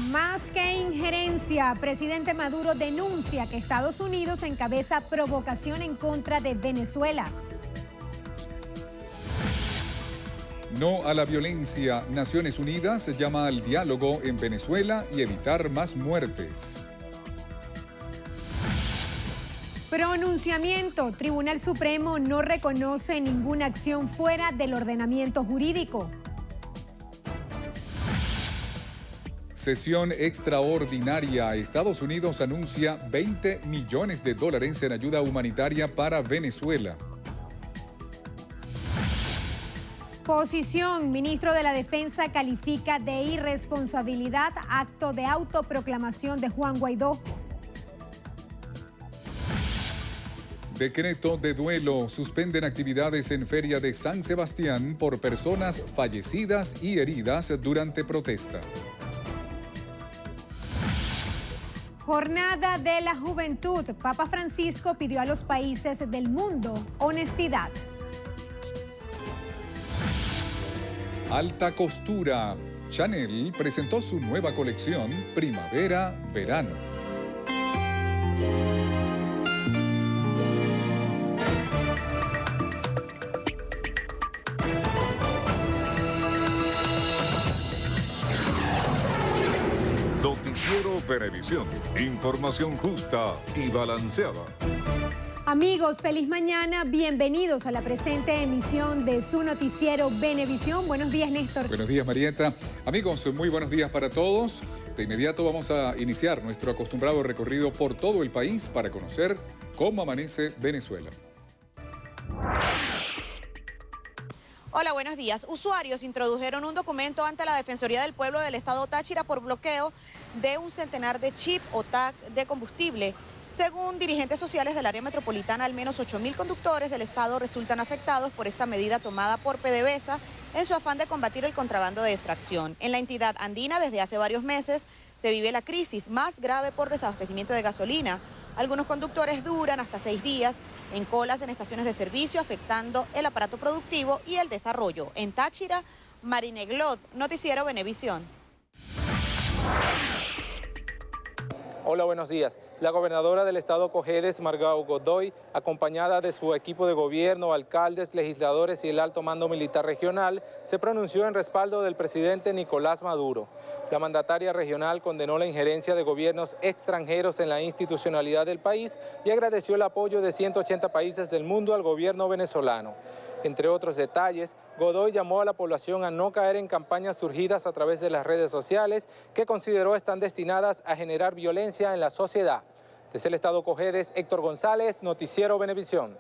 Más que injerencia, presidente Maduro denuncia que Estados Unidos encabeza provocación en contra de Venezuela. No a la violencia. Naciones Unidas llama al diálogo en Venezuela y evitar más muertes. Pronunciamiento. Tribunal Supremo no reconoce ninguna acción fuera del ordenamiento jurídico. Sesión extraordinaria. Estados Unidos anuncia $20 millones en ayuda humanitaria para Venezuela. Posición. Ministro de la Defensa califica de irresponsabilidad acto de autoproclamación de Juan Guaidó. Decreto de duelo. Suspenden actividades en Feria de San Sebastián por personas fallecidas y heridas durante protesta. Jornada de la Juventud. Papa Francisco pidió a los países del mundo honestidad. Alta costura. Chanel presentó su nueva colección Primavera-Verano. Noticiero Venevisión. Información justa y balanceada. Amigos, feliz mañana. Bienvenidos a la presente emisión de su noticiero Venevisión. Buenos días, Néstor. Buenos días, Marieta. Amigos, muy buenos días para todos. De inmediato vamos a iniciar nuestro acostumbrado recorrido por todo el país para conocer cómo amanece Venezuela. Hola, buenos días. Usuarios introdujeron un documento ante la Defensoría del Pueblo del Estado Táchira por bloqueo de un centenar de chip o tag de combustible. Según dirigentes sociales del área metropolitana, al menos 8.000 conductores del estado resultan afectados por esta medida tomada por PDVSA en su afán de combatir el contrabando de extracción. En la entidad andina, desde hace varios meses, se vive la crisis más grave por desabastecimiento de gasolina. Algunos conductores duran hasta 6 días en colas en estaciones de servicio, afectando el aparato productivo y el desarrollo. En Táchira, Marineglot, Noticiero Venevisión. Hola, buenos días. La gobernadora del estado Cojedes, Margot Godoy, acompañada de su equipo de gobierno, alcaldes, legisladores y el alto mando militar regional, se pronunció en respaldo del presidente Nicolás Maduro. La mandataria regional condenó la injerencia de gobiernos extranjeros en la institucionalidad del país y agradeció el apoyo de 180 países del mundo al gobierno venezolano. Entre otros detalles, Godoy llamó a la población a no caer en campañas surgidas a través de las redes sociales que consideró están destinadas a generar violencia en la sociedad. Desde el estado Cojedes, Héctor González, Noticiero Venevisión.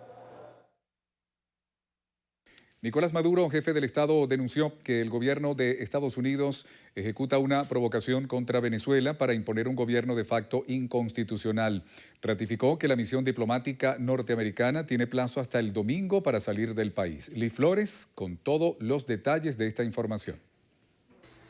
Nicolás Maduro, jefe del Estado, denunció que el gobierno de Estados Unidos ejecuta una provocación contra Venezuela para imponer un gobierno de facto inconstitucional. Ratificó que la misión diplomática norteamericana tiene plazo hasta el domingo para salir del país. Lee Flores con todos los detalles de esta información.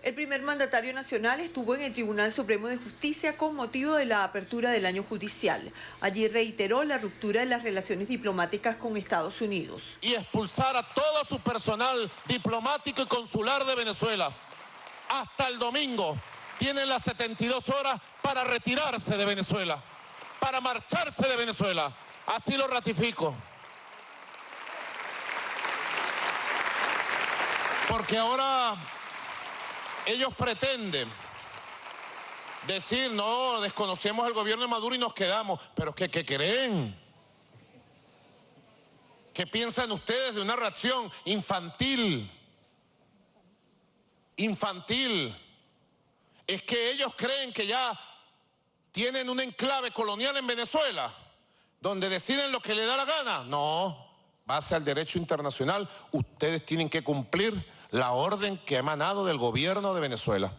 El primer mandatario nacional estuvo en el Tribunal Supremo de Justicia con motivo de la apertura del año judicial. Allí reiteró la ruptura de las relaciones diplomáticas con Estados Unidos. Y expulsar a todo su personal diplomático y consular de Venezuela. Hasta el domingo tienen las 72 horas para retirarse de Venezuela, para marcharse de Venezuela. Así lo ratifico. Porque ahora ellos pretenden decir, no, desconocemos el gobierno de Maduro y nos quedamos. Pero ¿qué creen? ¿Qué piensan ustedes de una reacción infantil? Infantil. ¿Es que ellos creen que ya tienen un enclave colonial en Venezuela, donde deciden lo que les da la gana? No, base al derecho internacional, ustedes tienen que cumplir la orden que ha emanado del gobierno de Venezuela.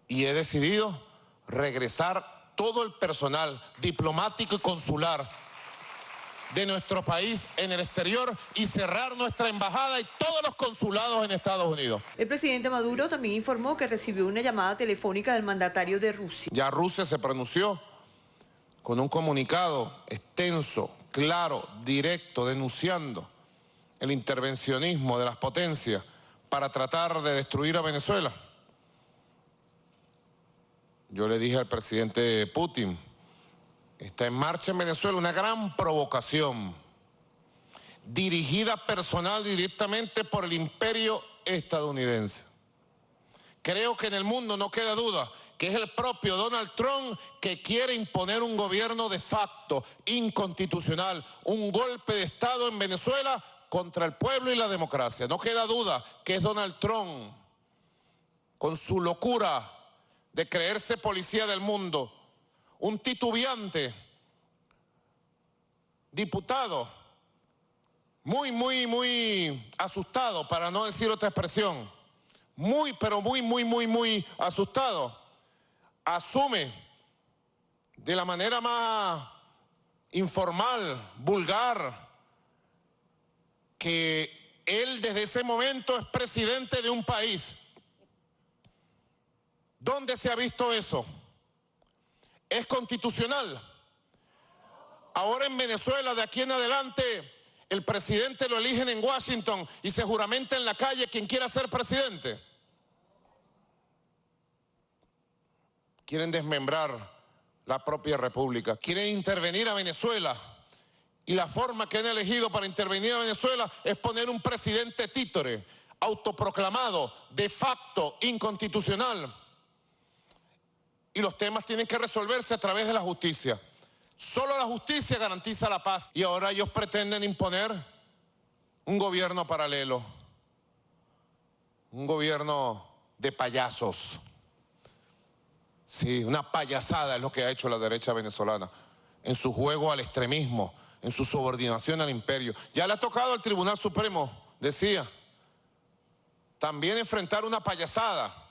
Y he decidido regresar todo el personal diplomático y consular de nuestro país en el exterior y cerrar nuestra embajada y todos los consulados en Estados Unidos. El presidente Maduro también informó que recibió una llamada telefónica del mandatario de Rusia. Ya Rusia se pronunció con un comunicado extenso, claro, directo, denunciando el intervencionismo de las potencias para tratar de destruir a Venezuela. Yo le dije al presidente Putin, está en marcha en Venezuela una gran provocación dirigida personal directamente por el imperio estadounidense. Creo que en el mundo no queda duda que es el propio Donald Trump que quiere imponer un gobierno de facto, inconstitucional, un golpe de Estado en Venezuela contra el pueblo y la democracia. No queda duda que es Donald Trump, con su locura de creerse policía del mundo, un titubeante diputado, muy asustado, para no decir otra expresión, muy asustado, asume de la manera más informal, vulgar, que él desde ese momento es presidente de un país. ¿Dónde se ha visto eso? ¿Es constitucional? Ahora en Venezuela, de aquí en adelante, el presidente lo eligen en Washington y se juramenta en la calle quien quiera ser presidente. Quieren desmembrar la propia república, quieren intervenir a Venezuela. Y la forma que han elegido para intervenir a Venezuela es poner un presidente títere, autoproclamado, de facto, inconstitucional. Y los temas tienen que resolverse a través de la justicia. Solo la justicia garantiza la paz. Y ahora ellos pretenden imponer un gobierno paralelo, un gobierno de payasos. Sí, una payasada es lo que ha hecho la derecha venezolana en su juego al extremismo, en su subordinación al imperio. Ya le ha tocado al Tribunal Supremo, decía, también enfrentar una payasada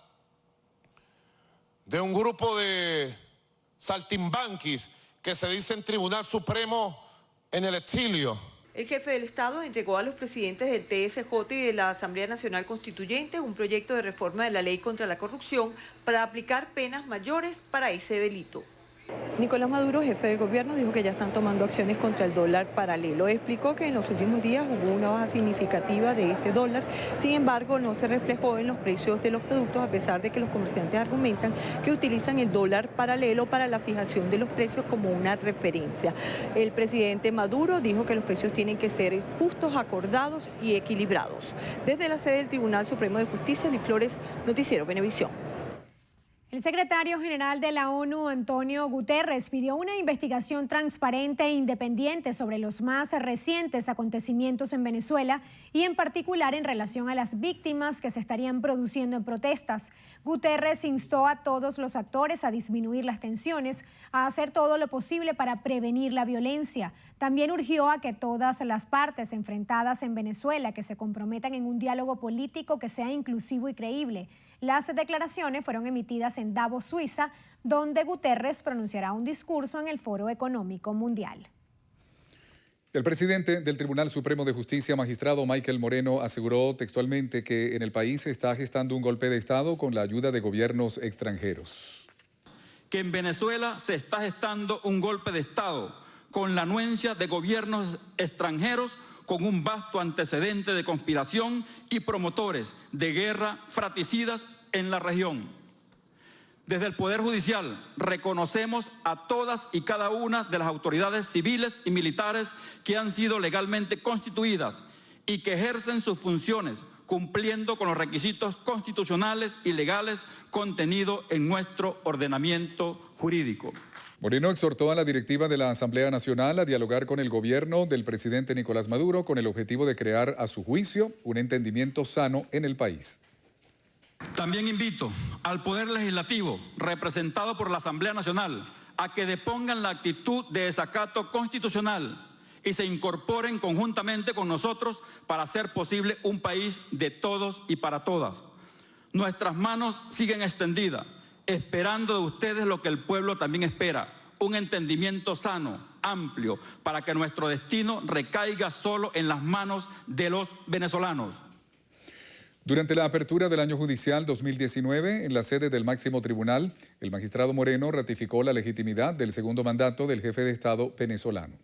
de un grupo de saltimbanquis que se dicen Tribunal Supremo en el exilio. El jefe del Estado entregó a los presidentes del TSJ y de la Asamblea Nacional Constituyente un proyecto de reforma de la ley contra la corrupción para aplicar penas mayores para ese delito. Nicolás Maduro, jefe del gobierno, dijo que ya están tomando acciones contra el dólar paralelo. Explicó que en los últimos días hubo una baja significativa de este dólar, sin embargo no se reflejó en los precios de los productos, a pesar de que los comerciantes argumentan que utilizan el dólar paralelo para la fijación de los precios como una referencia. El presidente Maduro dijo que los precios tienen que ser justos, acordados y equilibrados. Desde la sede del Tribunal Supremo de Justicia, Liz Flores, Noticiero Venevisión. El secretario general de la ONU, Antonio Guterres, pidió una investigación transparente e independiente sobre los más recientes acontecimientos en Venezuela y en particular en relación a las víctimas que se estarían produciendo en protestas. Guterres instó a todos los actores a disminuir las tensiones, a hacer todo lo posible para prevenir la violencia. También urgió a que todas las partes enfrentadas en Venezuela que se comprometan en un diálogo político que sea inclusivo y creíble. Las declaraciones fueron emitidas en Davos, Suiza, donde Guterres pronunciará un discurso en el Foro Económico Mundial. El presidente del Tribunal Supremo de Justicia, magistrado Michael Moreno, aseguró textualmente que en el país se está gestando un golpe de Estado con la ayuda de gobiernos extranjeros. Que en Venezuela se está gestando un golpe de Estado con la anuencia de gobiernos extranjeros con un vasto antecedente de conspiración y promotores de guerra fratricidas en la región. Desde el Poder Judicial reconocemos a todas y cada una de las autoridades civiles y militares que han sido legalmente constituidas y que ejercen sus funciones cumpliendo con los requisitos constitucionales y legales contenidos en nuestro ordenamiento jurídico. Moreno exhortó a la directiva de la Asamblea Nacional a dialogar con el gobierno del presidente Nicolás Maduro con el objetivo de crear, a su juicio, un entendimiento sano en el país. También invito al Poder Legislativo, representado por la Asamblea Nacional, a que depongan la actitud de desacato constitucional y se incorporen conjuntamente con nosotros para hacer posible un país de todos y para todas. Nuestras manos siguen extendidas, esperando de ustedes lo que el pueblo también espera, un entendimiento sano, amplio, para que nuestro destino recaiga solo en las manos de los venezolanos. Durante la apertura del año judicial 2019, en la sede del máximo tribunal, el magistrado Moreno ratificó la legitimidad del segundo mandato del jefe de Estado venezolano.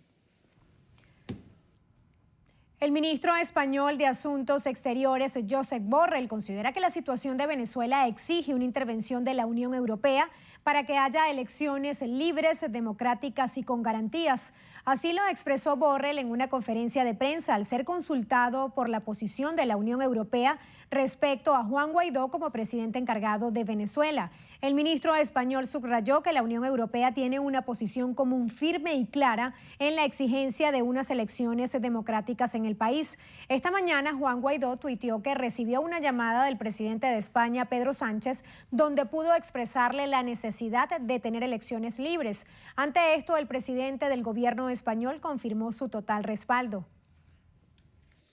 El ministro español de Asuntos Exteriores, Josep Borrell, considera que la situación de Venezuela exige una intervención de la Unión Europea para que haya elecciones libres, democráticas y con garantías. Así lo expresó Borrell en una conferencia de prensa al ser consultado por la posición de la Unión Europea respecto a Juan Guaidó como presidente encargado de Venezuela. El ministro español subrayó que la Unión Europea tiene una posición común firme y clara en la exigencia de unas elecciones democráticas en el país. Esta mañana Juan Guaidó tuiteó que recibió una llamada del presidente de España, Pedro Sánchez, donde pudo expresarle la necesidad de tener elecciones libres. Ante esto, el presidente del gobierno español confirmó su total respaldo.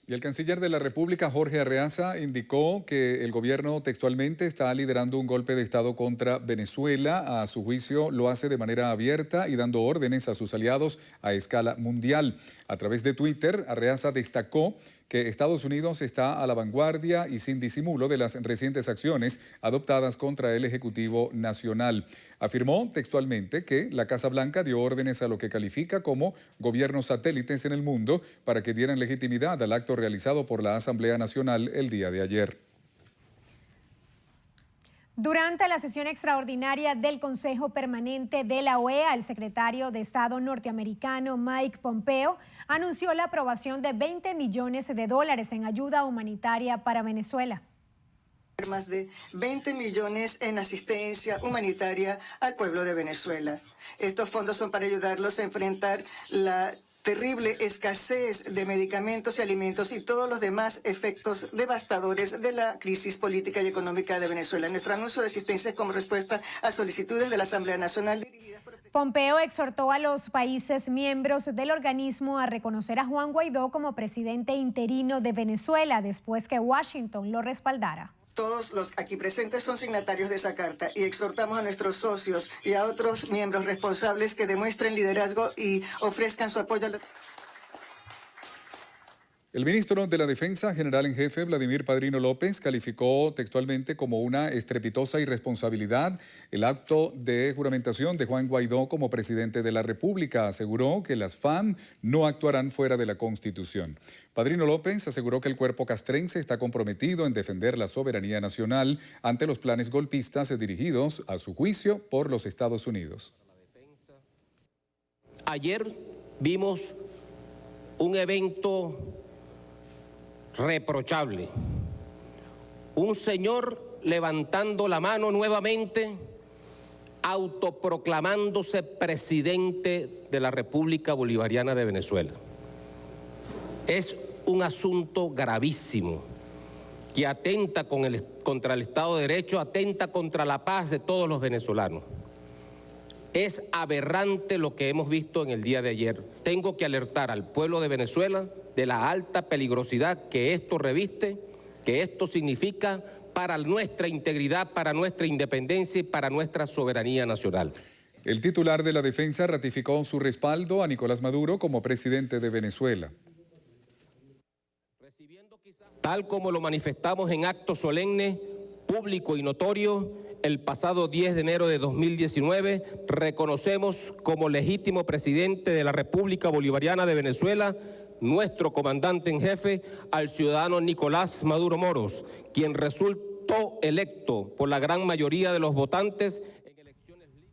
Y el canciller de la República, Jorge Arreaza, indicó que el gobierno textualmente está liderando un golpe de Estado contra Venezuela. A su juicio, lo hace de manera abierta y dando órdenes a sus aliados a escala mundial. A través de Twitter, Arreaza destacó que Estados Unidos está a la vanguardia y sin disimulo de las recientes acciones adoptadas contra el Ejecutivo Nacional. Afirmó textualmente que la Casa Blanca dio órdenes a lo que califica como gobiernos satélites en el mundo para que dieran legitimidad al acto realizado por la Asamblea Nacional el día de ayer. Durante la sesión extraordinaria del Consejo Permanente de la OEA, el secretario de Estado norteamericano Mike Pompeo anunció la aprobación de $20 millones en ayuda humanitaria para Venezuela. Más de 20 millones en asistencia humanitaria al pueblo de Venezuela. Estos fondos son para ayudarlos a enfrentar la terrible escasez de medicamentos y alimentos y todos los demás efectos devastadores de la crisis política y económica de Venezuela. Nuestro anuncio de asistencia es como respuesta a solicitudes de la Asamblea Nacional dirigidas por... Pompeo exhortó a los países miembros del organismo a reconocer a Juan Guaidó como presidente interino de Venezuela después que Washington lo respaldara. Todos los aquí presentes son signatarios de esa carta y exhortamos a nuestros socios y a otros miembros responsables que demuestren liderazgo y ofrezcan su apoyo. El ministro de la Defensa, general en jefe, Vladimir Padrino López, calificó textualmente como una estrepitosa irresponsabilidad el acto de juramentación de Juan Guaidó como presidente de la República. Aseguró que las FARC no actuarán fuera de la Constitución. Padrino López aseguró que el cuerpo castrense está comprometido en defender la soberanía nacional ante los planes golpistas dirigidos, a su juicio, por los Estados Unidos. Ayer vimos un evento reprochable. Un señor levantando la mano nuevamente, autoproclamándose presidente de la República Bolivariana de Venezuela. Es un asunto gravísimo que atenta contra el Estado de Derecho, atenta contra la paz de todos los venezolanos. Es aberrante lo que hemos visto en el día de ayer. Tengo que alertar al pueblo de Venezuela de la alta peligrosidad que esto reviste, que esto significa para nuestra integridad, para nuestra independencia y para nuestra soberanía nacional. El titular de la Defensa ratificó su respaldo a Nicolás Maduro como presidente de Venezuela. Tal como lo manifestamos en acto solemne, público y notorio, el pasado 10 de enero de 2019, reconocemos como legítimo presidente de la República Bolivariana de Venezuela nuestro comandante en jefe, al ciudadano Nicolás Maduro Moros, quien resultó electo por la gran mayoría de los votantes en elecciones libres.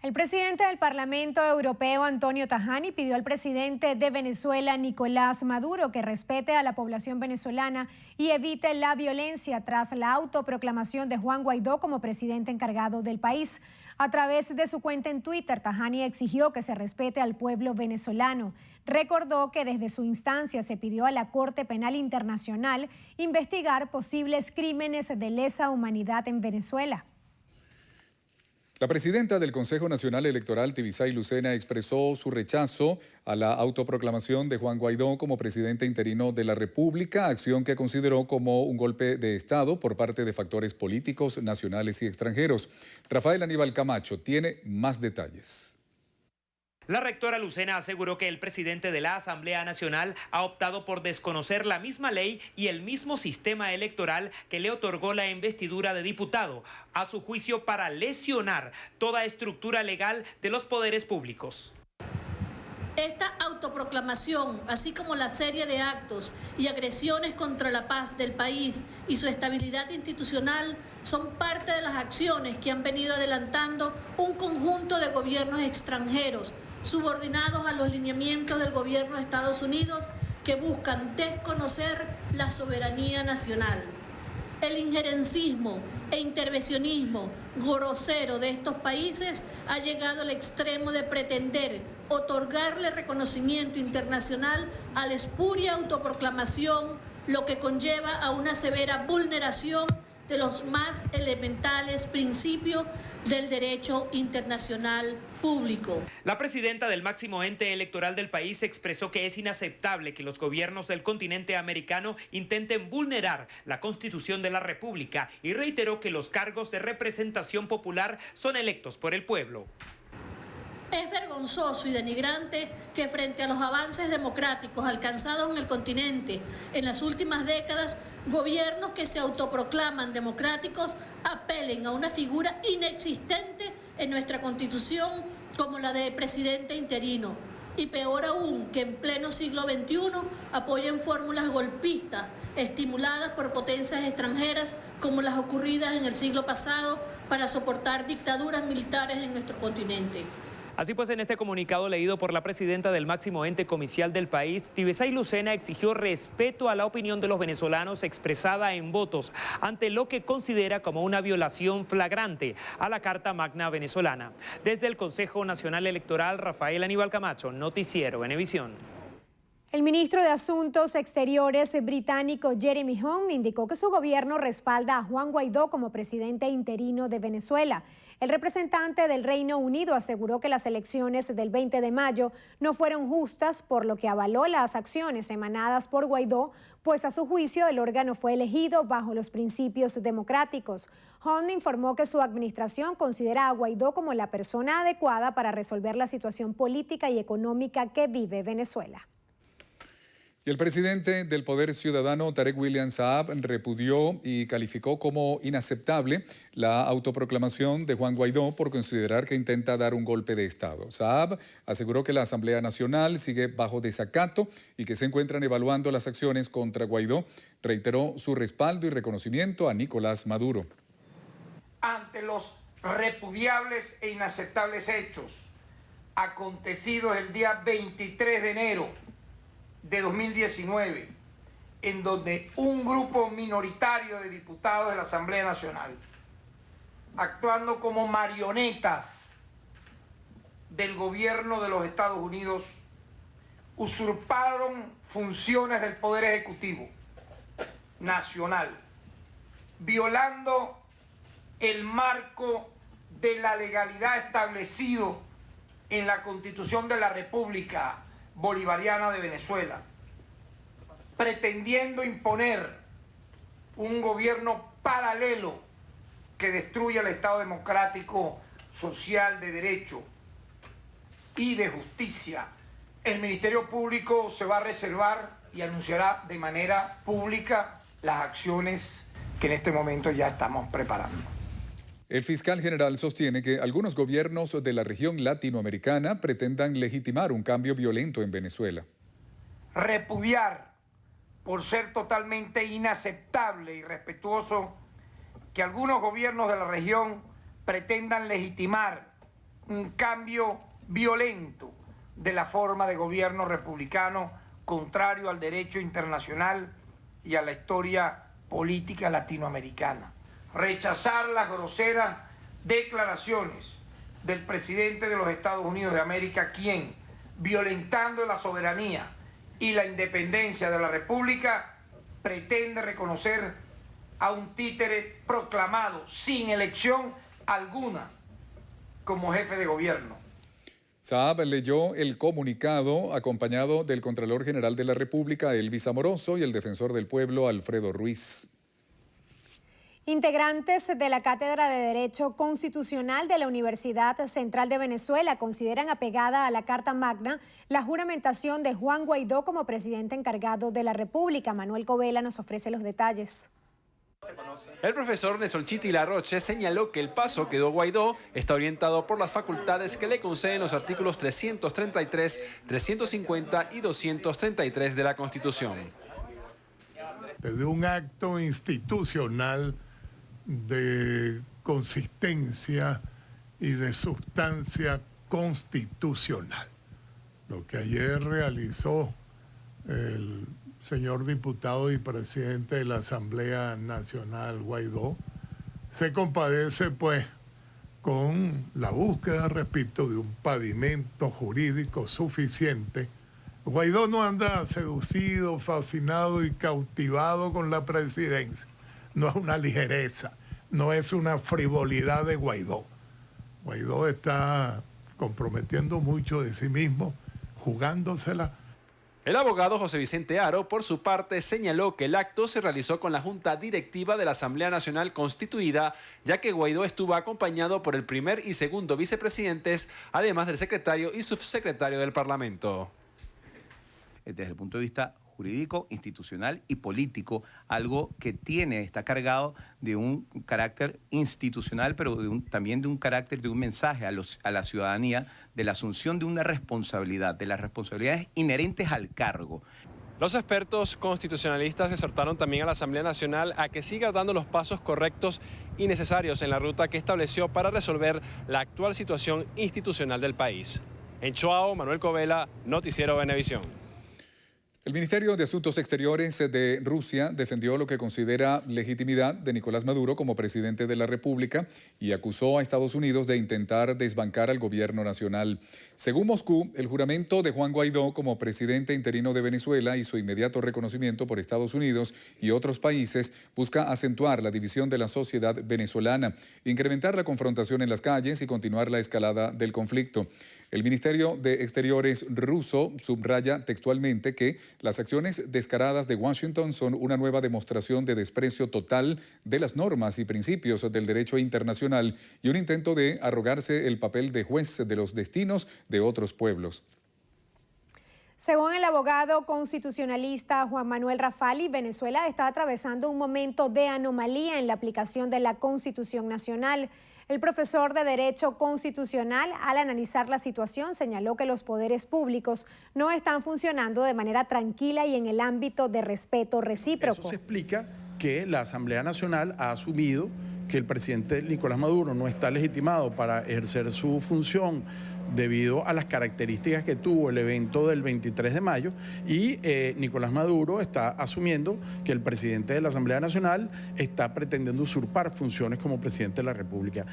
El presidente del Parlamento Europeo, Antonio Tajani, pidió al presidente de Venezuela, Nicolás Maduro, que respete a la población venezolana y evite la violencia tras la autoproclamación de Juan Guaidó como presidente encargado del país. A través de su cuenta en Twitter, Tajani exigió que se respete al pueblo venezolano. Recordó que desde su instancia se pidió a la Corte Penal Internacional investigar posibles crímenes de lesa humanidad en Venezuela. La presidenta del Consejo Nacional Electoral, Tibisay Lucena, expresó su rechazo a la autoproclamación de Juan Guaidó como presidente interino de la República, acción que consideró como un golpe de Estado por parte de factores políticos, nacionales y extranjeros. Rafael Aníbal Camacho tiene más detalles. La rectora Lucena aseguró que el presidente de la Asamblea Nacional ha optado por desconocer la misma ley y el mismo sistema electoral que le otorgó la investidura de diputado, a su juicio para lesionar toda estructura legal de los poderes públicos. Esta autoproclamación, así como la serie de actos y agresiones contra la paz del país y su estabilidad institucional, son parte de las acciones que han venido adelantando un conjunto de gobiernos extranjeros subordinados a los lineamientos del gobierno de Estados Unidos que buscan desconocer la soberanía nacional. El injerencismo e intervencionismo grosero de estos países ha llegado al extremo de pretender otorgarle reconocimiento internacional a la espuria autoproclamación, lo que conlleva a una severa vulneración de los más elementales principios del derecho internacional público. La presidenta del máximo ente electoral del país expresó que es inaceptable que los gobiernos del continente americano intenten vulnerar la Constitución de la República y reiteró que los cargos de representación popular son electos por el pueblo. Es vergonzoso y denigrante que frente a los avances democráticos alcanzados en el continente en las últimas décadas, gobiernos que se autoproclaman democráticos apelen a una figura inexistente en nuestra Constitución como la de presidente interino. Y peor aún, que en pleno siglo XXI apoyen fórmulas golpistas estimuladas por potencias extranjeras como las ocurridas en el siglo pasado para soportar dictaduras militares en nuestro continente. Así pues, en este comunicado leído por la presidenta del máximo ente comicial del país, Tibesay Lucena exigió respeto a la opinión de los venezolanos expresada en votos ante lo que considera como una violación flagrante a la Carta Magna venezolana. Desde el Consejo Nacional Electoral, Rafael Aníbal Camacho, Noticiero Venevisión. El ministro de Asuntos Exteriores británico Jeremy Hunt indicó que su gobierno respalda a Juan Guaidó como presidente interino de Venezuela. El representante del Reino Unido aseguró que las elecciones del 20 de mayo no fueron justas, por lo que avaló las acciones emanadas por Guaidó, pues a su juicio el órgano fue elegido bajo los principios democráticos. Hunt informó que su administración considera a Guaidó como la persona adecuada para resolver la situación política y económica que vive Venezuela. Y el presidente del Poder Ciudadano, Tarek William Saab, repudió y calificó como inaceptable la autoproclamación de Juan Guaidó por considerar que intenta dar un golpe de Estado. Saab aseguró que la Asamblea Nacional sigue bajo desacato y que se encuentran evaluando las acciones contra Guaidó. Reiteró su respaldo y reconocimiento a Nicolás Maduro. Ante los repudiables e inaceptables hechos acontecidos el día 23 de enero de 2019, en donde un grupo minoritario de diputados de la Asamblea Nacional, actuando como marionetas del gobierno de los Estados Unidos, usurparon funciones del Poder Ejecutivo Nacional, violando el marco de la legalidad establecido en la Constitución de la República Bolivariana de Venezuela, pretendiendo imponer un gobierno paralelo que destruya el Estado democrático, social, de derecho y de justicia. El Ministerio Público se va a reservar y anunciará de manera pública las acciones que en este momento ya estamos preparando. El fiscal general sostiene que algunos gobiernos de la región latinoamericana pretendan legitimar un cambio violento en Venezuela. Repudiar, por ser totalmente inaceptable y irrespetuoso, que algunos gobiernos de la región pretendan legitimar un cambio violento de la forma de gobierno republicano contrario al derecho internacional y a la historia política latinoamericana. Rechazar las groseras declaraciones del presidente de los Estados Unidos de América, quien, violentando la soberanía y la independencia de la República, pretende reconocer a un títere proclamado sin elección alguna como jefe de gobierno. Saab leyó el comunicado acompañado del Contralor General de la República, Elvis Amoroso, y el Defensor del Pueblo, Alfredo Ruiz. Integrantes de la Cátedra de Derecho Constitucional de la Universidad Central de Venezuela consideran apegada a la Carta Magna la juramentación de Juan Guaidó como presidente encargado de la República. Manuel Covela nos ofrece los detalles. El profesor Nesolchiti Larroche señaló que el paso que dio Guaidó está orientado por las facultades que le conceden los artículos 333, 350 y 233 de la Constitución. Desde un acto institucional de consistencia y de sustancia constitucional. Lo que ayer realizó el señor diputado y presidente de la Asamblea Nacional, Guaidó, se compadece pues con la búsqueda, repito, de un pavimento jurídico suficiente. Guaidó no anda seducido, fascinado y cautivado con la presidencia. No es una ligereza, no es una frivolidad de Guaidó. Guaidó está comprometiendo mucho de sí mismo, jugándosela. El abogado José Vicente Haro, por su parte, señaló que el acto se realizó con la Junta Directiva de la Asamblea Nacional constituida, ya que Guaidó estuvo acompañado por el primer y segundo vicepresidentes, además del secretario y subsecretario del Parlamento. Desde el punto de vista jurídico, institucional y político, algo que está cargado de un carácter institucional, pero también de un carácter, de un mensaje a la ciudadanía, de la asunción de una responsabilidad, de las responsabilidades inherentes al cargo. Los expertos constitucionalistas exhortaron también a la Asamblea Nacional a que siga dando los pasos correctos y necesarios en la ruta que estableció para resolver la actual situación institucional del país. En Chuao, Manuel Covela, Noticiero Venevisión. El Ministerio de Asuntos Exteriores de Rusia defendió lo que considera legitimidad de Nicolás Maduro como presidente de la República y acusó a Estados Unidos de intentar desbancar al gobierno nacional. Según Moscú, el juramento de Juan Guaidó como presidente interino de Venezuela y su inmediato reconocimiento por Estados Unidos y otros países busca acentuar la división de la sociedad venezolana, incrementar la confrontación en las calles y continuar la escalada del conflicto. El Ministerio de Exteriores ruso subraya textualmente que las acciones descaradas de Washington son una nueva demostración de desprecio total de las normas y principios del derecho internacional y un intento de arrogarse el papel de juez de los destinos de otros pueblos. Según el abogado constitucionalista Juan Manuel Rafali, Venezuela está atravesando un momento de anomalía en la aplicación de la Constitución Nacional. El profesor de Derecho Constitucional, al analizar la situación, señaló que los poderes públicos no están funcionando de manera tranquila y en el ámbito de respeto recíproco. Eso se explica que la Asamblea Nacional ha asumido que el presidente Nicolás Maduro no está legitimado para ejercer su función debido a las características que tuvo el evento del 23 de mayo y Nicolás Maduro está asumiendo que el presidente de la Asamblea Nacional está pretendiendo usurpar funciones como presidente de la República.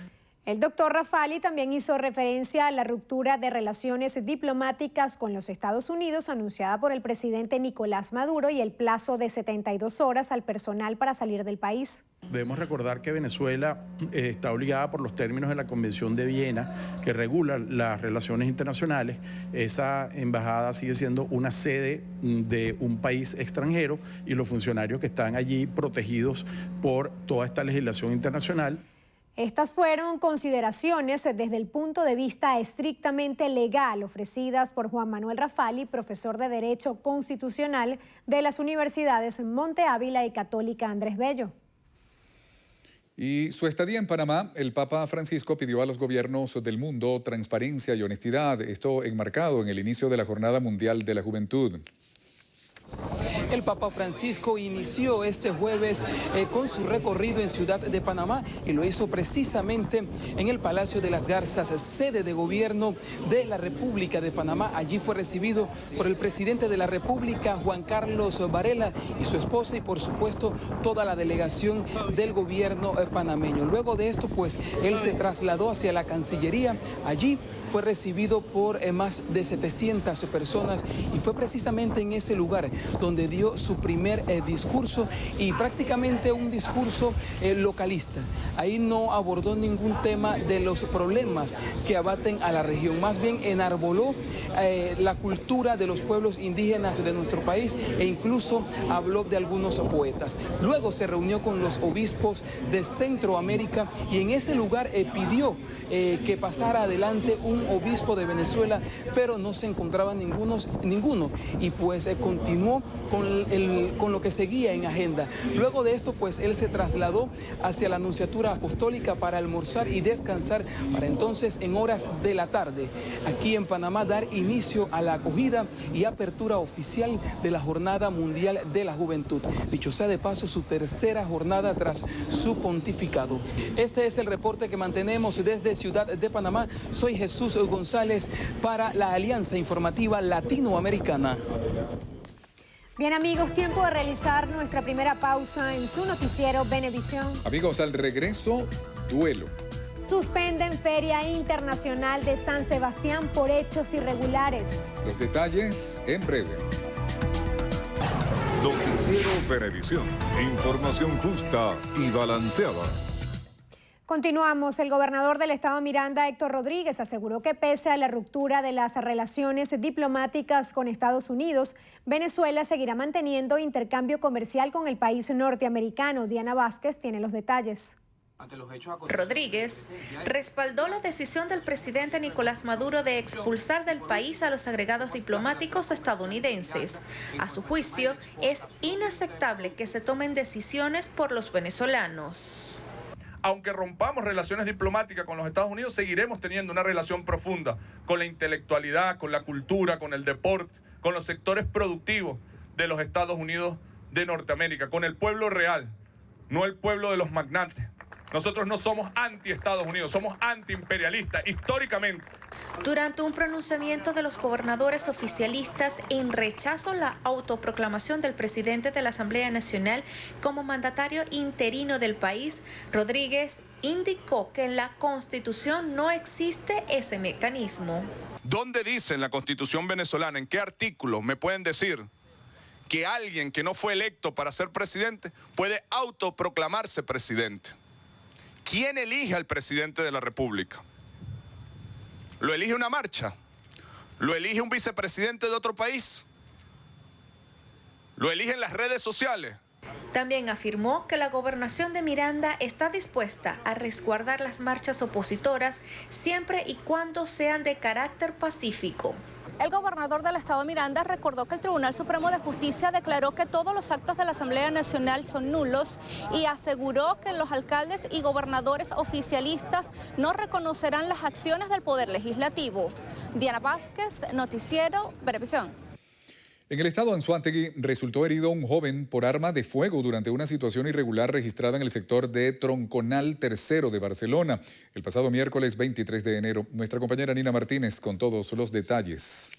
El doctor Rafali también hizo referencia a la ruptura de relaciones diplomáticas con los Estados Unidos anunciada por el presidente Nicolás Maduro y el plazo de 72 horas al personal para salir del país. Debemos recordar que Venezuela está obligada por los términos de la Convención de Viena, que regula las relaciones internacionales. Esa embajada sigue siendo una sede de un país extranjero y los funcionarios que están allí protegidos por toda esta legislación internacional. Estas fueron consideraciones desde el punto de vista estrictamente legal ofrecidas por Juan Manuel Rafali, profesor de Derecho Constitucional de las universidades Monte Ávila y Católica Andrés Bello. Y su estadía en Panamá, el Papa Francisco pidió a los gobiernos del mundo transparencia y honestidad, esto enmarcado en el inicio de la Jornada Mundial de la Juventud. El Papa Francisco inició este jueves con su recorrido en Ciudad de Panamá y lo hizo precisamente en el Palacio de las Garzas, sede de gobierno de la República de Panamá. Allí fue recibido por el presidente de la República, Juan Carlos Varela, y su esposa y por supuesto toda la delegación del gobierno panameño. Luego de esto, pues, él se trasladó hacia la Cancillería. Allí fue recibido por más de 700 personas y fue precisamente en ese lugar donde dio su primer discurso y prácticamente un discurso localista. Ahí no abordó ningún tema de los problemas que abaten a la región, más bien enarboló la cultura de los pueblos indígenas de nuestro país e incluso habló de algunos poetas. Luego se reunió con los obispos de Centroamérica y en ese lugar pidió que pasara adelante un obispo de Venezuela, pero no se encontraba ninguno y pues continuó continuó con lo que seguía en agenda. Luego de esto, pues él se trasladó hacia la Nunciatura Apostólica para almorzar y descansar, para entonces en horas de la tarde, aquí en Panamá, dar inicio a la acogida y apertura oficial de la Jornada Mundial de la Juventud. Dicho sea de paso, su tercera jornada tras su pontificado. Este es el reporte que mantenemos desde Ciudad de Panamá. Soy Jesús González para la Alianza Informativa Latinoamericana. Bien, amigos, tiempo de realizar nuestra primera pausa en su noticiero Venevisión. Amigos, al regreso, duelo. Suspenden Feria Internacional de San Sebastián por hechos irregulares. Los detalles en breve. Noticiero Venevisión. Información justa y balanceada. Continuamos. El gobernador del estado Miranda, Héctor Rodríguez, aseguró que pese a la ruptura de las relaciones diplomáticas con Estados Unidos, Venezuela seguirá manteniendo intercambio comercial con el país norteamericano. Diana Vázquez tiene los detalles. Rodríguez respaldó la decisión del presidente Nicolás Maduro de expulsar del país a los agregados diplomáticos estadounidenses. A su juicio, es inaceptable que se tomen decisiones por los venezolanos. Aunque rompamos relaciones diplomáticas con los Estados Unidos, seguiremos teniendo una relación profunda con la intelectualidad, con la cultura, con el deporte, con los sectores productivos de los Estados Unidos de Norteamérica, con el pueblo real, no el pueblo de los magnates. Nosotros no somos anti-Estados Unidos, somos anti-imperialistas, históricamente. Durante un pronunciamiento de los gobernadores oficialistas en rechazo a la autoproclamación del presidente de la Asamblea Nacional como mandatario interino del país, Rodríguez indicó que en la Constitución no existe ese mecanismo. ¿Dónde dice en la Constitución venezolana, en qué artículo me pueden decir que alguien que no fue electo para ser presidente puede autoproclamarse presidente? ¿Quién elige al presidente de la República? ¿Lo elige una marcha? ¿Lo elige un vicepresidente de otro país? ¿Lo eligen las redes sociales? También afirmó que la gobernación de Miranda está dispuesta a resguardar las marchas opositoras siempre y cuando sean de carácter pacífico. El gobernador del estado Miranda recordó que el Tribunal Supremo de Justicia declaró que todos los actos de la Asamblea Nacional son nulos y aseguró que los alcaldes y gobernadores oficialistas no reconocerán las acciones del Poder Legislativo. Diana Vázquez, Noticiero Venevisión. En el estado Anzoátegui resultó herido un joven por arma de fuego durante una situación irregular registrada en el sector de Tronconal III de Barcelona el pasado miércoles 23 de enero. Nuestra compañera Nina Martínez con todos los detalles.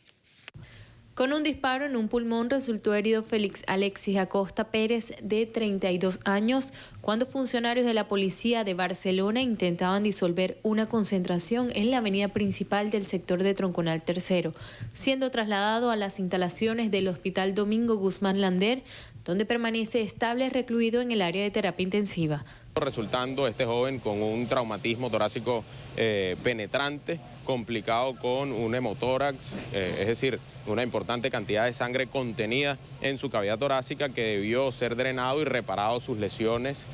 Con un disparo en un pulmón resultó herido Félix Alexis Acosta Pérez, de 32 años, cuando funcionarios de la policía de Barcelona intentaban disolver una concentración en la avenida principal del sector de Tronconal III, siendo trasladado a las instalaciones del Hospital Domingo Guzmán Lander, donde permanece estable recluido en el área de terapia intensiva. Resultando este joven con un traumatismo torácico penetrante, complicado con un hemotórax, es decir, una importante cantidad de sangre contenida en su cavidad torácica que debió ser drenado y reparado sus lesiones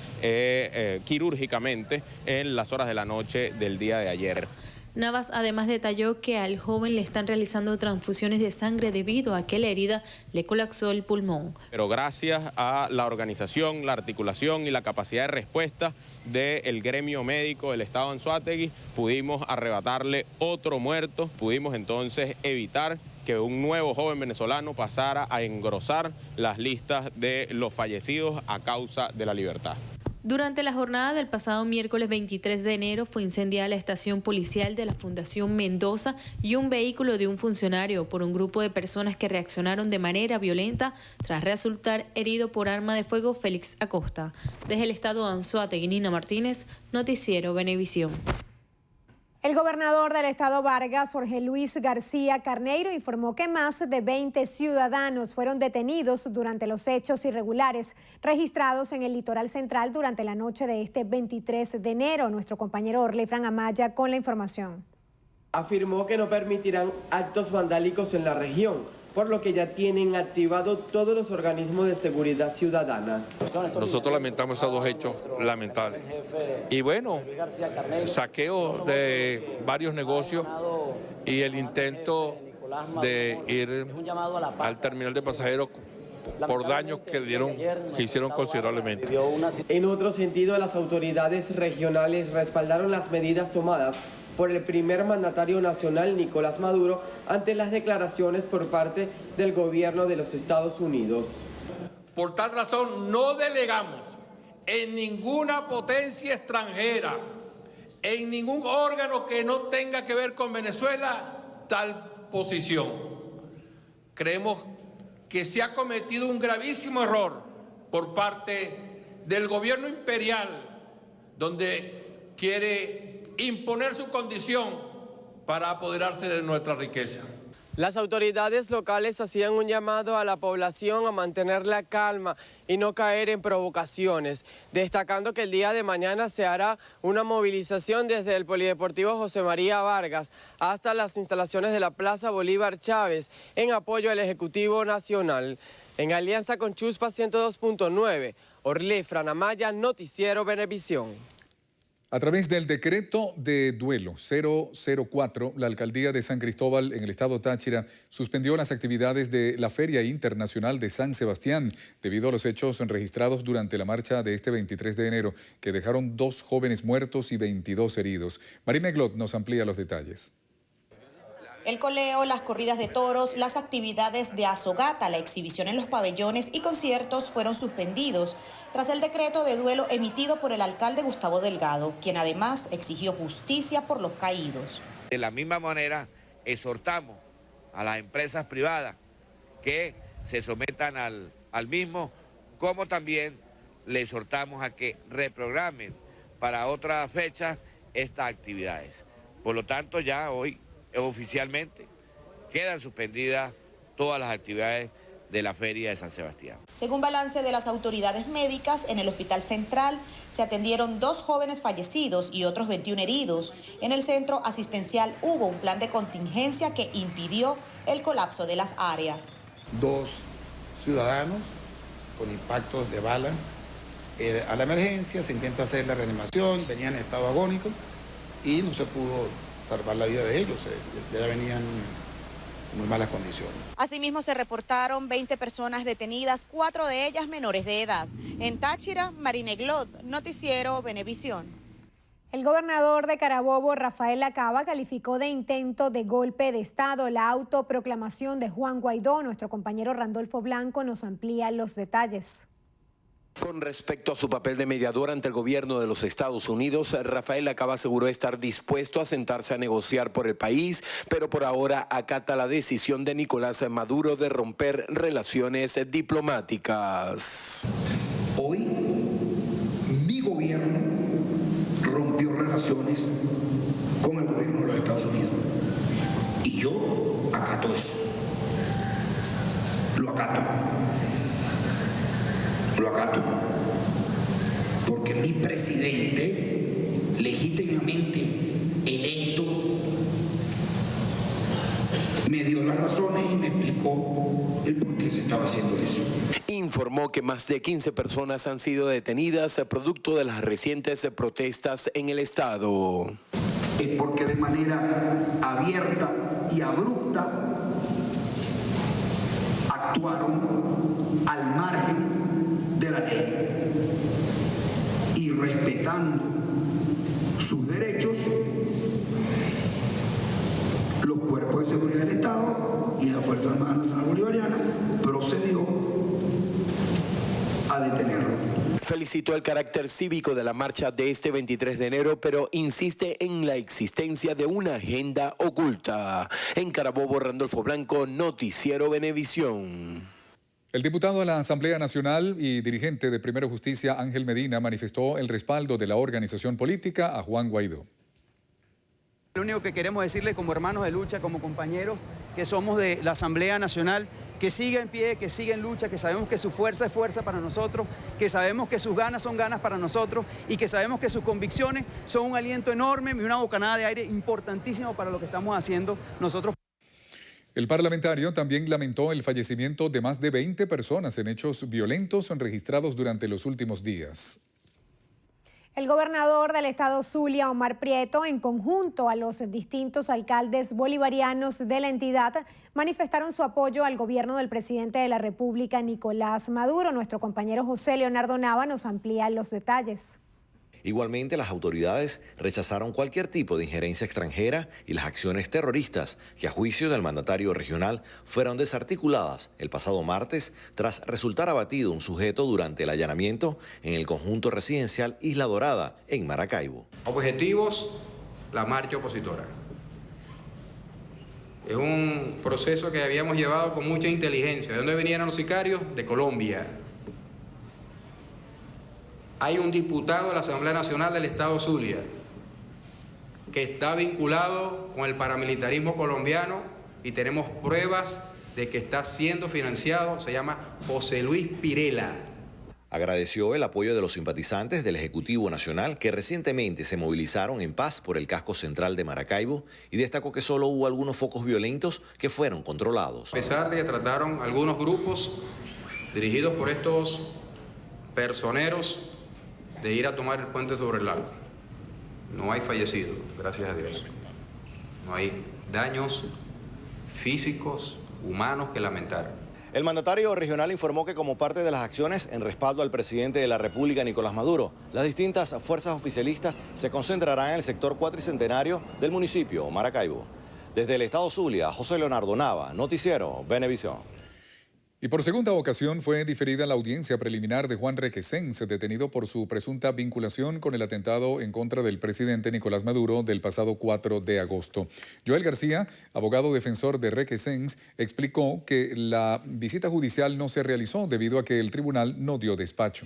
quirúrgicamente en las horas de la noche del día de ayer. Navas además detalló que al joven le están realizando transfusiones de sangre debido a que la herida le colapsó el pulmón. Pero gracias a la organización, la articulación y la capacidad de respuesta del gremio médico del estado de Anzoátegui, pudimos arrebatarle otro muerto, pudimos entonces evitar que un nuevo joven venezolano pasara a engrosar las listas de los fallecidos a causa de la libertad. Durante la jornada del pasado miércoles 23 de enero fue incendiada la estación policial de la Fundación Mendoza y un vehículo de un funcionario por un grupo de personas que reaccionaron de manera violenta tras resultar herido por arma de fuego Félix Acosta. Desde el estado de Anzoátegui, Nina Martínez, Noticiero Venevisión. El gobernador del estado Vargas, Jorge Luis García Carneiro, informó que más de 20 ciudadanos fueron detenidos durante los hechos irregulares registrados en el litoral central durante la noche de este 23 de enero. Nuestro compañero Orlefran Amaya con la información. Afirmó que no permitirán actos vandálicos en la región, por lo que ya tienen activado todos los organismos de seguridad ciudadana. Nosotros lamentamos esos dos hechos lamentables. Y bueno, saqueo de varios negocios y el intento de ir al terminal de pasajeros por daños que hicieron considerablemente. En otro sentido, las autoridades regionales respaldaron las medidas tomadas por el primer mandatario nacional, Nicolás Maduro, ante las declaraciones por parte del gobierno de los Estados Unidos. Por tal razón, no delegamos en ninguna potencia extranjera, en ningún órgano que no tenga que ver con Venezuela, tal posición. Creemos que se ha cometido un gravísimo error por parte del gobierno imperial, donde quiere imponer su condición para apoderarse de nuestra riqueza. Las autoridades locales hacían un llamado a la población a mantener la calma y no caer en provocaciones, destacando que el día de mañana se hará una movilización desde el Polideportivo José María Vargas hasta las instalaciones de la Plaza Bolívar Chávez en apoyo al Ejecutivo Nacional. En alianza con Chuspa 102.9, Orlé Franamaya, Noticiero Venevisión. A través del decreto de duelo 004, la alcaldía de San Cristóbal en el estado Táchira suspendió las actividades de la Feria Internacional de San Sebastián debido a los hechos registrados durante la marcha de este 23 de enero que dejaron 2 jóvenes muertos y 22 heridos. María Meglot nos amplía los detalles. El coleo, las corridas de toros, las actividades de azogata, la exhibición en los pabellones y conciertos fueron suspendidos tras el decreto de duelo emitido por el alcalde Gustavo Delgado, quien además exigió justicia por los caídos. De la misma manera, exhortamos a las empresas privadas que se sometan al mismo, como también le exhortamos a que reprogramen para otras fechas estas actividades. Por lo tanto, ya hoy oficialmente quedan suspendidas todas las actividades de la Feria de San Sebastián. Según balance de las autoridades médicas, en el Hospital Central se atendieron 2 jóvenes fallecidos y otros 21 heridos. En el centro asistencial hubo un plan de contingencia que impidió el colapso de las áreas. 2 ciudadanos con impactos de bala a la emergencia, se intenta hacer la reanimación, venían en estado agónico y no se pudo salvar la vida de ellos, ya venían en muy malas condiciones. Asimismo se reportaron 20 personas detenidas, 4 de ellas menores de edad. En Táchira, Marina Glot, Noticiero Venevisión. El gobernador de Carabobo, Rafael Acaba, calificó de intento de golpe de Estado la autoproclamación de Juan Guaidó. Nuestro compañero Randolfo Blanco nos amplía los detalles. Con respecto a su papel de mediador ante el gobierno de los Estados Unidos, Rafael Acaba aseguró estar dispuesto a sentarse a negociar por el país, pero por ahora acata la decisión de Nicolás Maduro de romper relaciones diplomáticas. Hoy, mi gobierno rompió relaciones con el gobierno de los Estados Unidos. Y yo acato eso. Lo acato. Lo acato, porque mi presidente, legítimamente electo, me dio las razones y me explicó el por qué se estaba haciendo eso. Informó que más de 15 personas han sido detenidas producto de las recientes protestas en el estado. Es porque de manera abierta y abrupta actuaron al margen de la ley y respetando sus derechos, los cuerpos de seguridad del Estado y la Fuerza Armada Nacional Bolivariana procedió a detenerlo. Felicitó el carácter cívico de la marcha de este 23 de enero, pero insiste en la existencia de una agenda oculta. En Carabobo, Randolfo Blanco, Noticiero Venevisión. El diputado de la Asamblea Nacional y dirigente de Primero Justicia, Ángel Medina, manifestó el respaldo de la organización política a Juan Guaidó. Lo único que queremos decirle como hermanos de lucha, como compañeros, que somos de la Asamblea Nacional, que siga en pie, que siga en lucha, que sabemos que su fuerza es fuerza para nosotros, que sabemos que sus ganas son ganas para nosotros y que sabemos que sus convicciones son un aliento enorme y una bocanada de aire importantísimo para lo que estamos haciendo nosotros. El parlamentario también lamentó el fallecimiento de más de 20 personas en hechos violentos registrados durante los últimos días. El gobernador del estado Zulia, Omar Prieto, en conjunto a los distintos alcaldes bolivarianos de la entidad, manifestaron su apoyo al gobierno del presidente de la República, Nicolás Maduro. Nuestro compañero José Leonardo Nava nos amplía los detalles. Igualmente, las autoridades rechazaron cualquier tipo de injerencia extranjera y las acciones terroristas que, a juicio del mandatario regional, fueron desarticuladas el pasado martes tras resultar abatido un sujeto durante el allanamiento en el conjunto residencial Isla Dorada, en Maracaibo. Objetivos, la marcha opositora. Es un proceso que habíamos llevado con mucha inteligencia. ¿De dónde venían los sicarios? De Colombia. Hay un diputado de la Asamblea Nacional del Estado Zulia que está vinculado con el paramilitarismo colombiano y tenemos pruebas de que está siendo financiado, se llama José Luis Pirela. Agradeció el apoyo de los simpatizantes del Ejecutivo Nacional que recientemente se movilizaron en paz por el casco central de Maracaibo y destacó que solo hubo algunos focos violentos que fueron controlados. A pesar de que trataron algunos grupos dirigidos por estos personeros de ir a tomar el puente sobre el lago. No hay fallecidos, gracias a Dios. No hay daños físicos, humanos que lamentar. El mandatario regional informó que como parte de las acciones en respaldo al presidente de la República, Nicolás Maduro, las distintas fuerzas oficialistas se concentrarán en el sector cuatricentenario del municipio Maracaibo. Desde el estado Zulia, José Leonardo Nava, Noticiero Venevisión. Y por segunda ocasión fue diferida la audiencia preliminar de Juan Requesens, detenido por su presunta vinculación con el atentado en contra del presidente Nicolás Maduro del pasado 4 de agosto. Joel García, abogado defensor de Requesens, explicó que la visita judicial no se realizó debido a que el tribunal no dio despacho.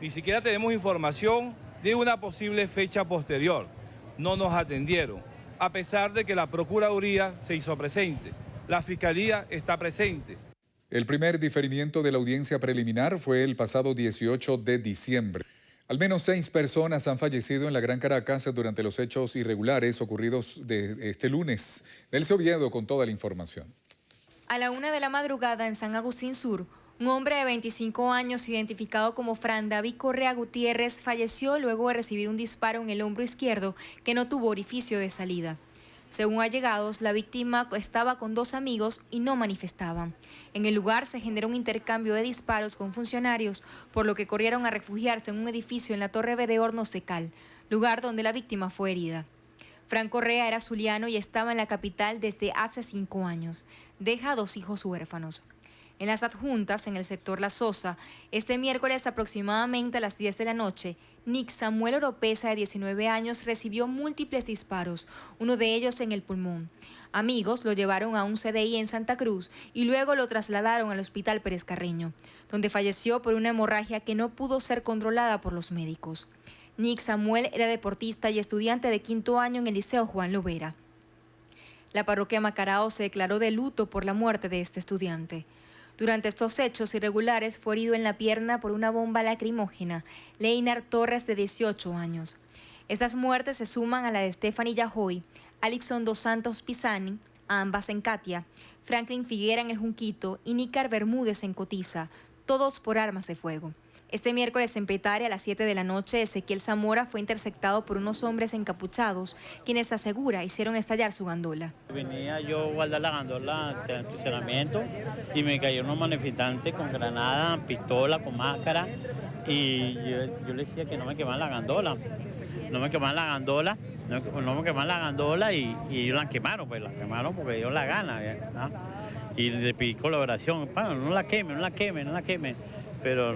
Ni siquiera tenemos información de una posible fecha posterior. No nos atendieron, a pesar de que la Procuraduría se hizo presente. La Fiscalía está presente. El primer diferimiento de la audiencia preliminar fue el pasado 18 de diciembre. Al menos 6 personas han fallecido en la Gran Caracas durante los hechos irregulares ocurridos de este lunes. Nelce Oviedo con toda la información. A la 1 de la madrugada en San Agustín Sur, un hombre de 25 años identificado como Fran David Correa Gutiérrez falleció luego de recibir un disparo en el hombro izquierdo que no tuvo orificio de salida. Según allegados, la víctima estaba con 2 amigos y no manifestaban. En el lugar se generó un intercambio de disparos con funcionarios, por lo que corrieron a refugiarse en un edificio en la Torre B de Hornos de Cal, lugar donde la víctima fue herida. Fran Correa era zuliano y estaba en la capital desde hace 5 años. Deja 2 hijos huérfanos. En las adjuntas, en el sector La Sosa, este miércoles aproximadamente a las 10 de la noche, Nick Samuel Oropesa, de 19 años, recibió múltiples disparos, uno de ellos en el pulmón. Amigos lo llevaron a un CDI en Santa Cruz y luego lo trasladaron al Hospital Pérez Carreño, donde falleció por una hemorragia que no pudo ser controlada por los médicos. Nick Samuel era deportista y estudiante de 5º año en el Liceo Juan Lovera. La parroquia Macarao se declaró de luto por la muerte de este estudiante. Durante estos hechos irregulares fue herido en la pierna por una bomba lacrimógena Leinar Torres, de 18 años. Estas muertes se suman a la de Stephanie Yajoy, Alixon Dos Santos Pisani, ambas en Catia, Franklin Figuera en El Junquito y Nícar Bermúdez en Cotiza, todos por armas de fuego. Este miércoles en Petare a las 7 de la noche, Ezequiel Zamora fue interceptado por unos hombres encapuchados, quienes asegura hicieron estallar su gandola. Venía yo a guardar la gandola hacia el estacionamiento y me cayó unos manifestantes con granada, pistola, con máscara y yo le decía que no me quemaban la gandola, no me quemaban la gandola y ellos la quemaron porque ellos la ganan, ¿no? Y le pedí colaboración, no la queme. Pero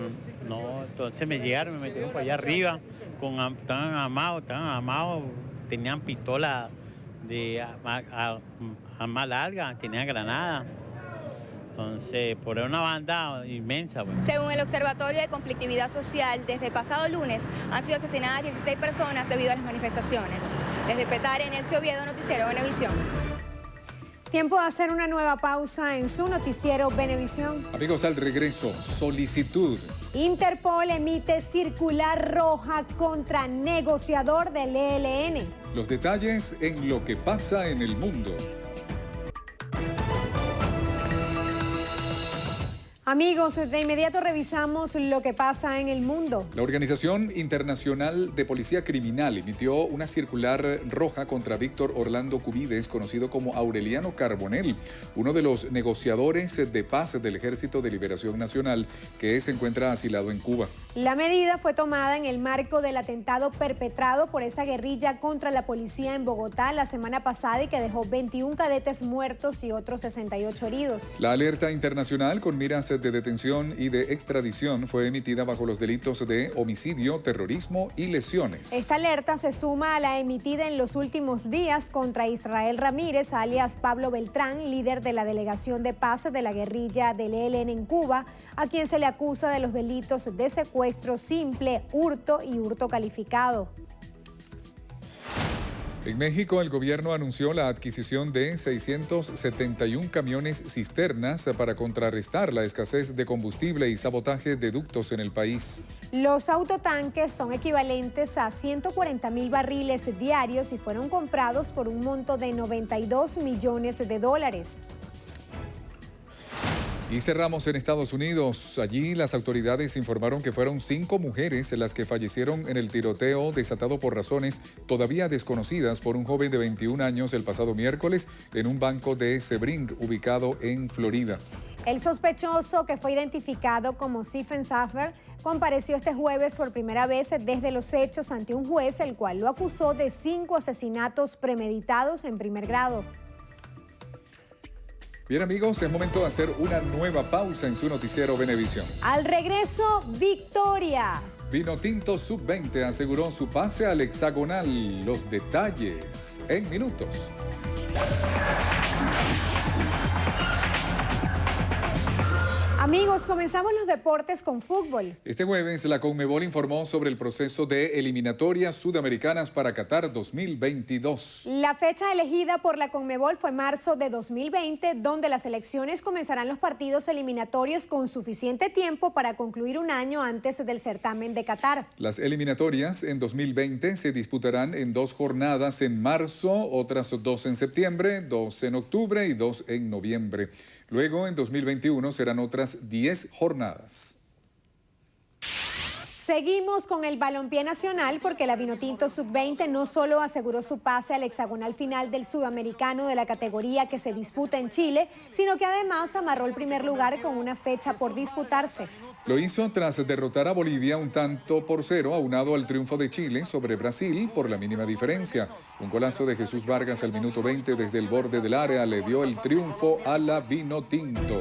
no, entonces me llegaron, me metieron para allá arriba, estaban armados, tenían pistola de arma larga, tenían granada. Entonces, por una banda inmensa. Pues. Según el Observatorio de Conflictividad Social, desde el pasado lunes han sido asesinadas 16 personas debido a las manifestaciones. Desde Petare, Nelce Oviedo, Noticiero Venevisión. Tiempo de hacer una nueva pausa en su noticiero Venevisión. Amigos, al regreso, solicitud. Interpol emite circular roja contra negociador del ELN. Los detalles en Lo que pasa en el mundo. Amigos, de inmediato revisamos lo que pasa en el mundo. La Organización Internacional de Policía Criminal emitió una circular roja contra Víctor Orlando Cubides, conocido como Aureliano Carbonell, uno de los negociadores de paz del Ejército de Liberación Nacional que se encuentra asilado en Cuba. La medida fue tomada en el marco del atentado perpetrado por esa guerrilla contra la policía en Bogotá la semana pasada y que dejó 21 cadetes muertos y otros 68 heridos. La alerta internacional con miras de detención y de extradición fue emitida bajo los delitos de homicidio, terrorismo y lesiones. Esta alerta se suma a la emitida en los últimos días contra Israel Ramírez, alias Pablo Beltrán, líder de la delegación de paz de la guerrilla del ELN en Cuba, a quien se le acusa de los delitos de secuestro simple, hurto y hurto calificado. En México, el gobierno anunció la adquisición de 671 camiones cisternas para contrarrestar la escasez de combustible y sabotaje de ductos en el país. Los autotanques son equivalentes a 140,000 barriles diarios y fueron comprados por un monto de $92 millones. Y cerramos en Estados Unidos. Allí las autoridades informaron que fueron 5 mujeres las que fallecieron en el tiroteo desatado por razones todavía desconocidas por un joven de 21 años el pasado miércoles en un banco de Sebring ubicado en Florida. El sospechoso, que fue identificado como Stephen Saffer, compareció este jueves por primera vez desde los hechos ante un juez, el cual lo acusó de 5 asesinatos premeditados en primer grado. Bien, amigos, es momento de hacer una nueva pausa en su noticiero Venevisión. Al regreso, victoria. Vinotinto Sub-20 aseguró su pase al hexagonal. Los detalles en minutos. Amigos, comenzamos los deportes con fútbol. Este jueves, la Conmebol informó sobre el proceso de eliminatorias sudamericanas para Qatar 2022. La fecha elegida por la Conmebol fue marzo de 2020, donde las selecciones comenzarán los partidos eliminatorios con suficiente tiempo para concluir un año antes del certamen de Qatar. Las eliminatorias en 2020 se disputarán en 2 jornadas en marzo, otras 2 en septiembre, 2 en octubre y 2 en noviembre. Luego, en 2021, serán otras 10 jornadas. Seguimos con el balompié nacional porque la Vinotinto Sub-20 no solo aseguró su pase al hexagonal final del sudamericano de la categoría que se disputa en Chile, sino que además amarró el primer lugar con una fecha por disputarse. Lo hizo tras derrotar a Bolivia 1-0, aunado al triunfo de Chile sobre Brasil por la mínima diferencia. Un golazo de Jesús Vargas al minuto 20 desde el borde del área le dio el triunfo a la Vinotinto.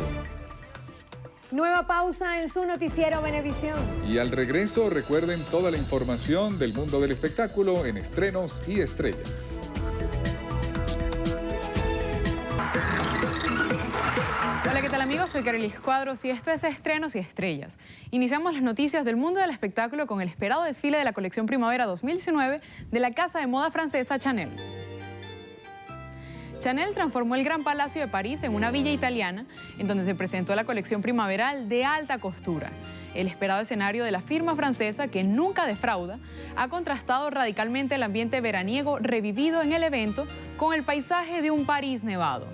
Nueva pausa en su noticiero Venevisión. Y al regreso, recuerden toda la información del mundo del espectáculo en Estrenos y Estrellas. Hola, ¿qué tal amigos? Soy Carolis Cuadros y esto es Estrenos y Estrellas. Iniciamos las noticias del mundo del espectáculo con el esperado desfile de la colección Primavera 2019 de la casa de moda francesa Chanel. Chanel transformó el Gran Palacio de París en una villa italiana, en donde se presentó la colección primaveral de alta costura. El esperado escenario de la firma francesa, que nunca defrauda, ha contrastado radicalmente el ambiente veraniego revivido en el evento con el paisaje de un París nevado.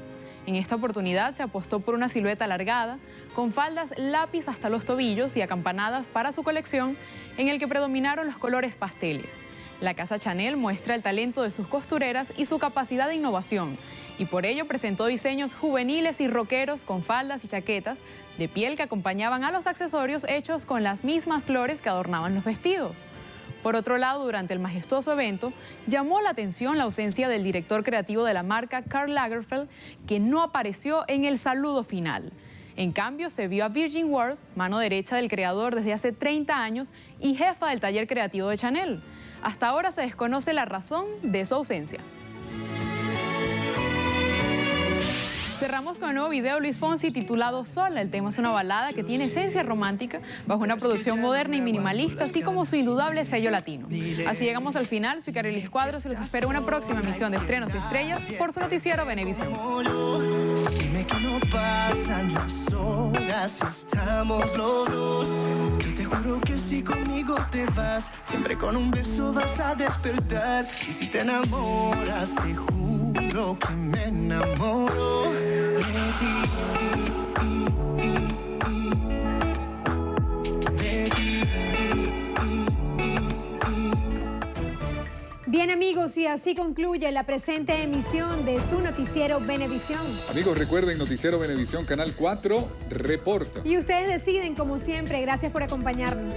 En esta oportunidad se apostó por una silueta alargada, con faldas lápiz hasta los tobillos y acampanadas para su colección, en el que predominaron los colores pasteles. La casa Chanel muestra el talento de sus costureras y su capacidad de innovación, y por ello presentó diseños juveniles y rockeros con faldas y chaquetas de piel que acompañaban a los accesorios hechos con las mismas flores que adornaban los vestidos. Por otro lado, durante el majestuoso evento, llamó la atención la ausencia del director creativo de la marca, Karl Lagerfeld, que no apareció en el saludo final. En cambio, se vio a Virgin Ward, mano derecha del creador desde hace 30 años y jefa del taller creativo de Chanel. Hasta ahora se desconoce la razón de su ausencia. Cerramos con el nuevo video de Luis Fonsi titulado Sola. El tema es una balada que tiene esencia romántica bajo una producción moderna y minimalista, así como su indudable sello latino. Así llegamos al final. Soy Carolis Cuadros y los espero en una próxima emisión de Estrenos y Estrellas por su noticiero Venevisión. Dime que no pasan las horas, estamos los dos. Yo te juro que si conmigo te vas, siempre con un beso vas a despertar. Y si te enamoras, te juro que me enamoro de ti. Amigos, y así concluye la presente emisión de su noticiero Venevisión. Amigos, recuerden, Noticiero Venevisión, Canal 4, reporta. Y ustedes deciden, como siempre. Gracias por acompañarnos.